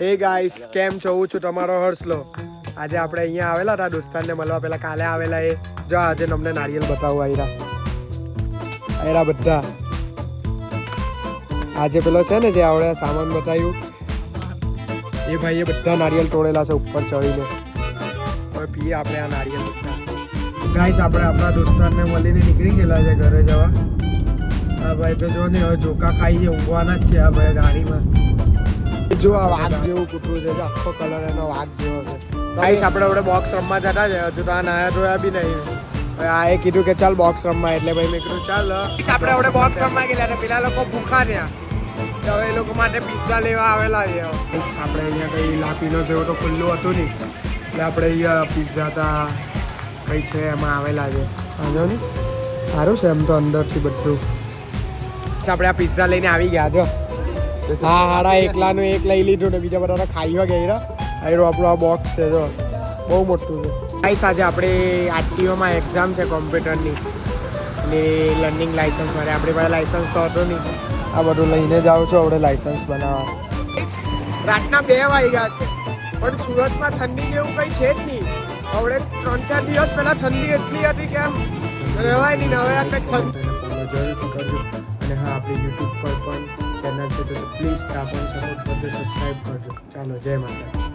હે ગાઈસ, કેમ છો? હું છું તમારો હર્ષલો. આજે આપણે અહીંયા આવેલા હતા દોસ્તારને મળવા. પેલા કાલે આવેલા એ જો આજે તમને નારિયેલ બતાવું. આયરા બધા આજે પેલો છે ને જે આવડે સામાન બતાવ્યું એ ભાઈએ બધા નારિયેલ તોડેલા છે ઉપર ચડીને. હવે પીએ આપણે આ નારિયેલ બધા. ગાઈસ, આપણે આપણા દોસ્તારને મળીને નીકળી ગયેલા છે ઘરે જવા. આ ભાઈ તો જો ને હવે જોકા ખાઈએ ઊંઘવાના જ છે આ ભાઈ ગાડીમાં. જો આ વાઘ જેવું કૂતરું છે, આખો કલર એનો વાઘ જેવો છે. ગાઈસ, આપણે હવે બોક્સ રમવા જતા છે. હજુ તો આ નાયા ધોયા બી નહીં. આ એ કીધું કે ચાલ બોક્સ રમવા, એટલે ભાઈ મેં કીધું ચાલ. આપણે હવે બોક્સ રમવા ગયેલા હતા. પેલા લોકો ભૂખા થયા, હવે એ લોકો માટે પિઝા લેવા આવેલા છે. આપણે અહીંયા કઈ લાપીનો જેવો તો ખુલ્લું હતું નહીં, એટલે આપણે અહીંયા પિઝા તા કઈ છે એમાં આવેલા છે. જો ને સારું છે એમ તો અંદરથી બધું. આપણે આ પિઝા લઈને આવી ગયા. જો હા, હાડા એકલાનું એક લઈ લીધું ને બીજા બધા ખાઈ ગયા. આયરો આપણું આ બોક્સ છે, જો બહુ મોટું છે. ગાઈસ, આજે આપણે આરટીઓમાં એક્ઝામ છે કોમ્પ્યુટરની ને લર્નિંગ લાઇસન્સ માટે. આપણી પાસે લાઇસન્સ તો હતું નહીં. આ બધું લઈને જાઉં છું આપણે લાઇસન્સ બનાવવા. રાતના 2 વાગ્યા છે પણ સુરતમાં ઠંડી જેવું કંઈ છે જ નહીં. હવે 3-4 દિવસ પહેલા ઠંડી એટલી હતી કે આમ રહેવાય નહીં. હવે આ કંઈ જરૂરથી કરજો. અને હા, આપણી યુટ્યુબ પર પણ ચેનલ છે તો પ્લીઝ ત્યાં પણ સપોર્ટ કરજો, સબસ્ક્રાઈબ કરજો. ચાલો, જય માતા.